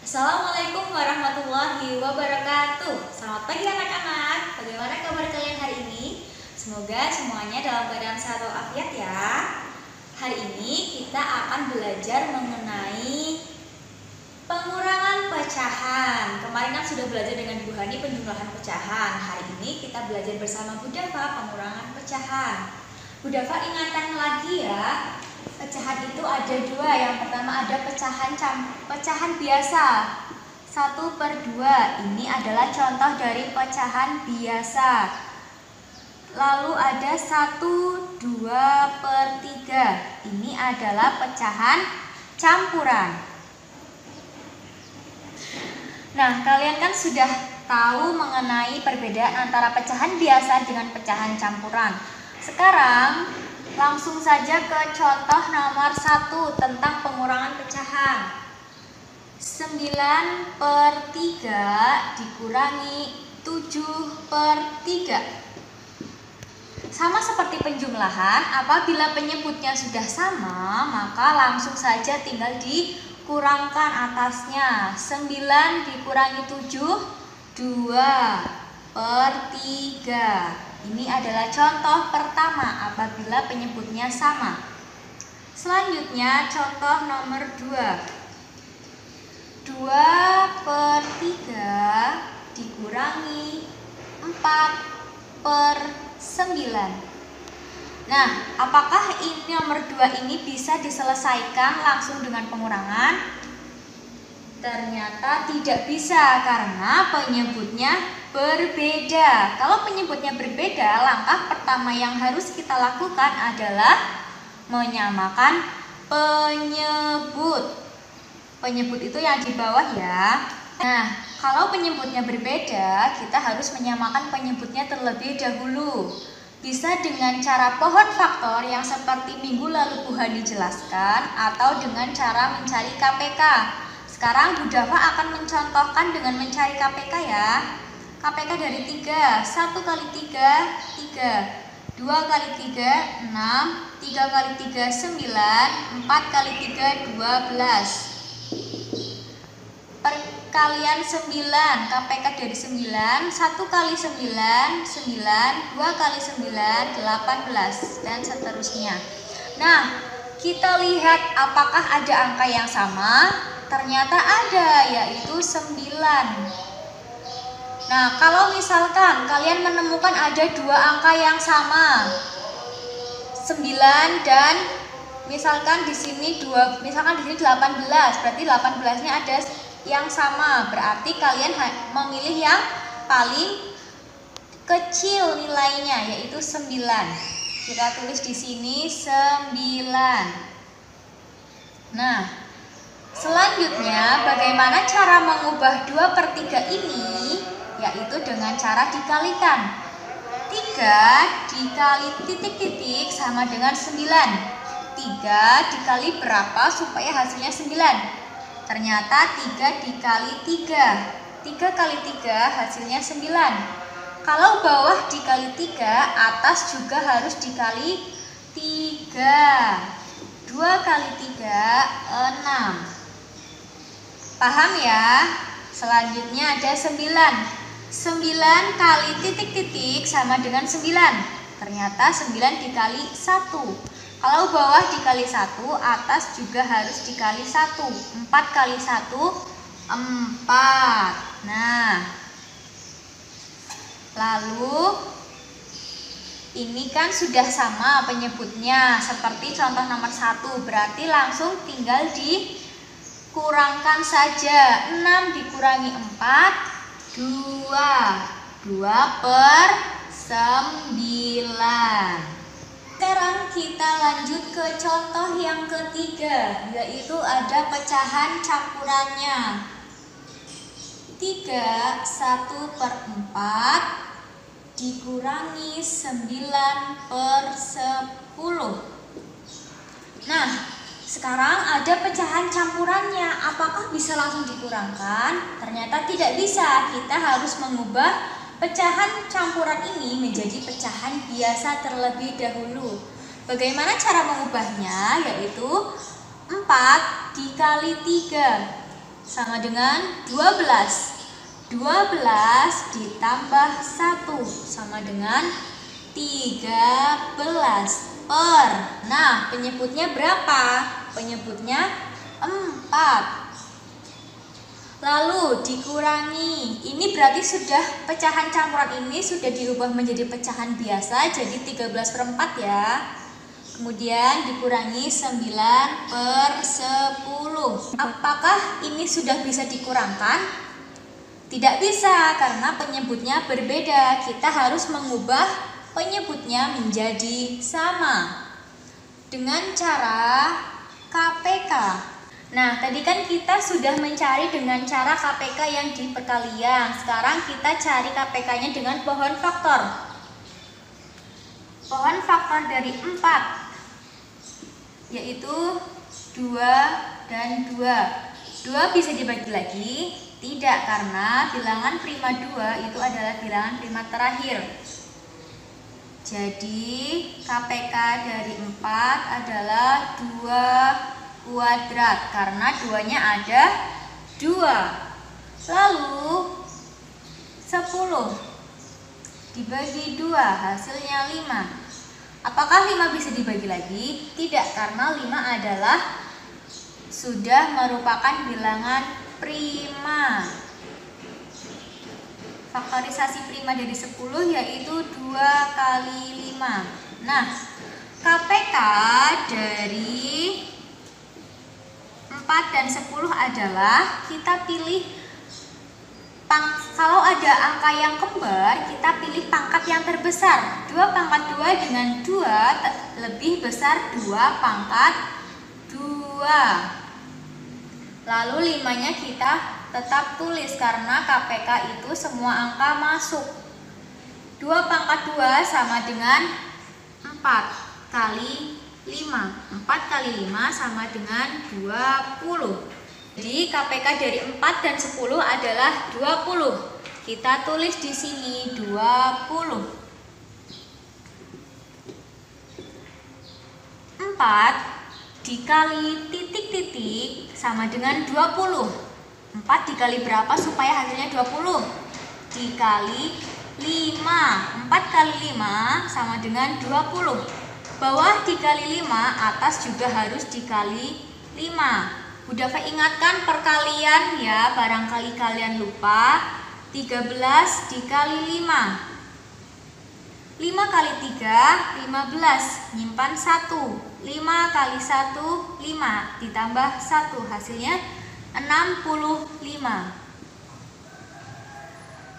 Assalamualaikum warahmatullahi wabarakatuh. Selamat pagi anak-anak. Bagaimana kabar kalian hari ini? Semoga semuanya dalam keadaan sehat walafiat ya. Hari ini kita akan belajar mengenai pengurangan pecahan. Kemarin kan sudah belajar dengan Bu Hani penjumlahan pecahan. Hari ini kita belajar bersama Bu Dafa pengurangan pecahan. Bu Dafa ingatkan lagi ya. Pecahan itu ada dua. Yang pertama ada pecahan biasa 1/2. Ini adalah contoh dari pecahan biasa. Lalu ada 1/2/3. Ini adalah pecahan campuran. Nah, kalian kan sudah tahu mengenai perbedaan antara pecahan biasa dengan pecahan campuran. Sekarang langsung saja ke contoh nomor 1 tentang pengurangan pecahan. 9/3 dikurangi 7/3. Sama seperti penjumlahan, apabila penyebutnya sudah sama, maka langsung saja tinggal dikurangkan atasnya. 9 dikurangi 7, 2/3. Ini adalah contoh pertama apabila penyebutnya sama. Selanjutnya contoh nomor 2. 2/3 dikurangi 4/9. Nah, apakah ini nomor 2 ini bisa diselesaikan langsung dengan pengurangan? Ternyata tidak bisa karena penyebutnya berbeda. Kalau penyebutnya berbeda, langkah pertama yang harus kita lakukan adalah menyamakan penyebut. Penyebut itu yang di bawah ya. Nah, kalau penyebutnya berbeda, kita harus menyamakan penyebutnya terlebih dahulu. Bisa dengan cara pohon faktor yang seperti minggu lalu Bu Hani jelaskan, atau dengan cara mencari KPK. Sekarang Bu Dafa akan mencontohkan dengan mencari KPK ya. KPK dari 3, 1 kali 3, 3, 2 kali 3, 6, 3 kali 3, 9, 4 kali 3, 12. Perkalian 9, KPK dari 9, 1 kali 9, 9, 2 kali 9, 18, dan seterusnya. Nah, kita lihat apakah ada angka yang sama. Ternyata ada, yaitu 9. Nah, kalau misalkan kalian menemukan ada dua angka yang sama, 9 dan misalkan di sini 18, berarti 18-nya ada yang sama. Berarti kalian memilih yang paling kecil nilainya, yaitu 9. Kita tulis di sini 9. Nah, selanjutnya, bagaimana cara mengubah 2/3 ini? Yaitu dengan cara dikalikan. 3 dikali titik-titik sama dengan 9. 3 dikali berapa supaya hasilnya 9? Ternyata 3 dikali 3. 3 kali 3 hasilnya 9. Kalau bawah dikali 3, atas juga harus dikali 3. 2 kali 3, 6. Paham ya? Selanjutnya ada 9. 9 kali titik-titik sama dengan 9. Ternyata 9 dikali 1. Kalau bawah dikali 1, atas juga harus dikali 1. 4 kali 1, 4. Nah, lalu ini kan sudah sama penyebutnya seperti contoh nomor 1. Berarti langsung tinggal dikurangkan saja. 6 dikurangi 4, 2/9. Sekarang kita lanjut ke contoh yang ketiga, yaitu ada pecahan campurannya. 3 1/4 dikurangi 9/10. Nah, sekarang ada pecahan campurannya. Apakah bisa langsung dikurangkan? Ternyata tidak bisa. Kita harus mengubah pecahan campuran ini menjadi pecahan biasa terlebih dahulu. Bagaimana cara mengubahnya? Yaitu 4 dikali 3. sama dengan 12. 12 ditambah 1 sama dengan 13 per. Nah, penyebutnya berapa? Penyebutnya 4. Lalu dikurangi. Ini berarti sudah pecahan campuran ini sudah diubah menjadi pecahan biasa, jadi 13/4 ya. Kemudian dikurangi 9/10. Apakah ini sudah bisa dikurangkan? Tidak bisa, karena penyebutnya berbeda. Kita harus mengubah penyebutnya menjadi sama dengan cara KPK. Nah, tadi kan kita sudah mencari dengan cara KPK yang di perkalian. Sekarang kita cari KPK-nya dengan pohon faktor. Pohon faktor dari 4 yaitu 2 dan 2. 2 bisa dibagi lagi? Tidak, karena bilangan prima 2 itu adalah bilangan prima terakhir. Jadi KPK dari 4 adalah 2 kuadrat, karena 2-nya ada 2. Lalu 10 dibagi 2 hasilnya 5. Apakah 5 bisa dibagi lagi? Tidak, karena 5 adalah sudah merupakan bilangan prima. Faktorisasi prima dari 10 yaitu 2 kali 5. Nah, KPK dari 4 dan 10 adalah kita pilih kalau ada angka yang kembar, kita pilih pangkat yang terbesar. 2 pangkat 2 dengan 2 lebih besar 2 pangkat 2. Lalu 5-nya kita tetap tulis karena KPK itu semua angka masuk. 2 pangkat 2 sama dengan 4 kali 5. 4 kali 5 sama dengan 20. Jadi KPK dari 4 dan 10 adalah 20. Kita tulis di sini 20. 4 dikali titik-titik sama dengan 20. 4 dikali berapa supaya hasilnya 20? Dikali 5. 4 kali 5 sama dengan 20. Bawah dikali 5, atas juga harus dikali 5. Bunda Fa ingatkan perkalian ya, barangkali kalian lupa. 13 dikali 5. 5 kali 3, 15. Nyimpan 1. 5 kali 1, 5. Ditambah 1, hasilnya 65.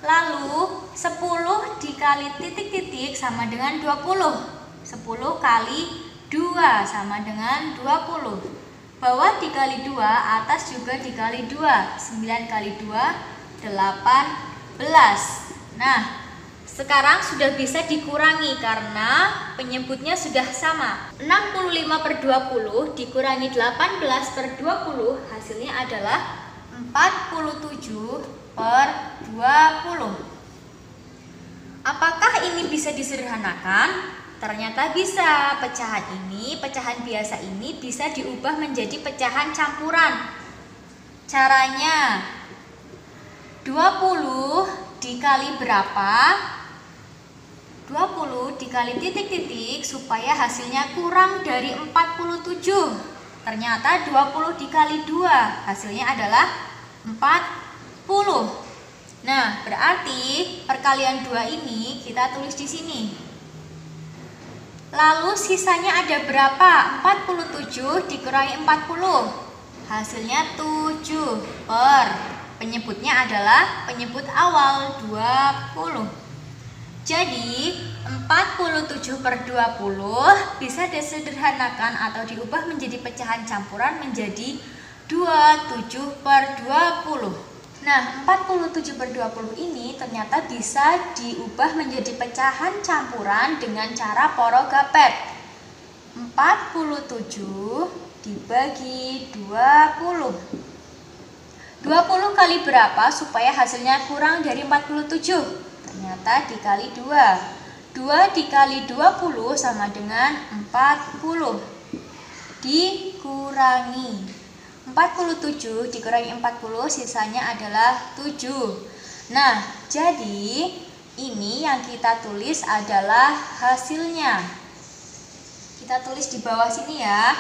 Lalu 10 dikali titik-titik sama dengan 20. 10 kali 2 sama dengan 20. Bawah dikali 2, atas juga dikali 2. 9 kali 2, 18. Nah, sekarang sudah bisa dikurangi karena penyebutnya sudah sama. 65/20 dikurangi 18/20, hasilnya adalah 47/20. Apakah ini bisa disederhanakan? Ternyata bisa. Pecahan biasa ini bisa diubah menjadi pecahan campuran. Caranya 20 dikali berapa? 20 dikali titik-titik supaya hasilnya kurang dari 47. Ternyata 20 dikali 2 hasilnya adalah 40. Nah, berarti perkalian 2 ini kita tulis di sini. Lalu sisanya ada berapa? 47 dikurangi 40. Hasilnya 7 per. Penyebutnya adalah penyebut awal 20. Jadi 47/20 bisa disederhanakan atau diubah menjadi pecahan campuran menjadi 27/20. Nah, 47/20 ini ternyata bisa diubah menjadi pecahan campuran dengan cara porogapet. 47 dibagi 20. 20 kali berapa supaya hasilnya kurang dari 47? Ternyata dikali 2. 2 dikali 20 sama dengan 40. Dikurangi 47 dikurangi 40 sisanya adalah 7. Nah, jadi ini yang kita tulis adalah hasilnya. Kita tulis di bawah sini ya.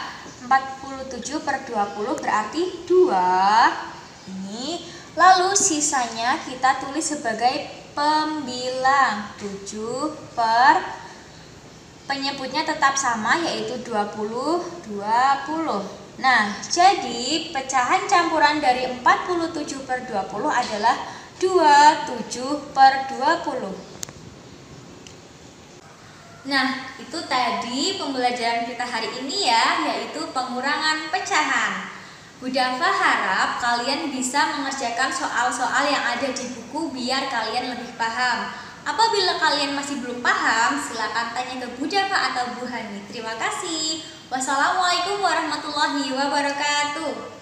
47 per 20 berarti 2. Ini. Lalu sisanya kita tulis sebagai pembilang. 7 per penyebutnya tetap sama yaitu 20. Nah, jadi pecahan campuran dari 47 per 20 adalah 27 per 20. Nah, itu tadi pembelajaran kita hari ini ya, yaitu pengurangan pecahan. Bu Dafa harap kalian bisa mengerjakan soal-soal yang ada di buku biar kalian lebih paham. Apabila kalian masih belum paham, silakan tanya ke Bu Dafa atau Bu Hani. Terima kasih. Wassalamualaikum warahmatullahi wabarakatuh.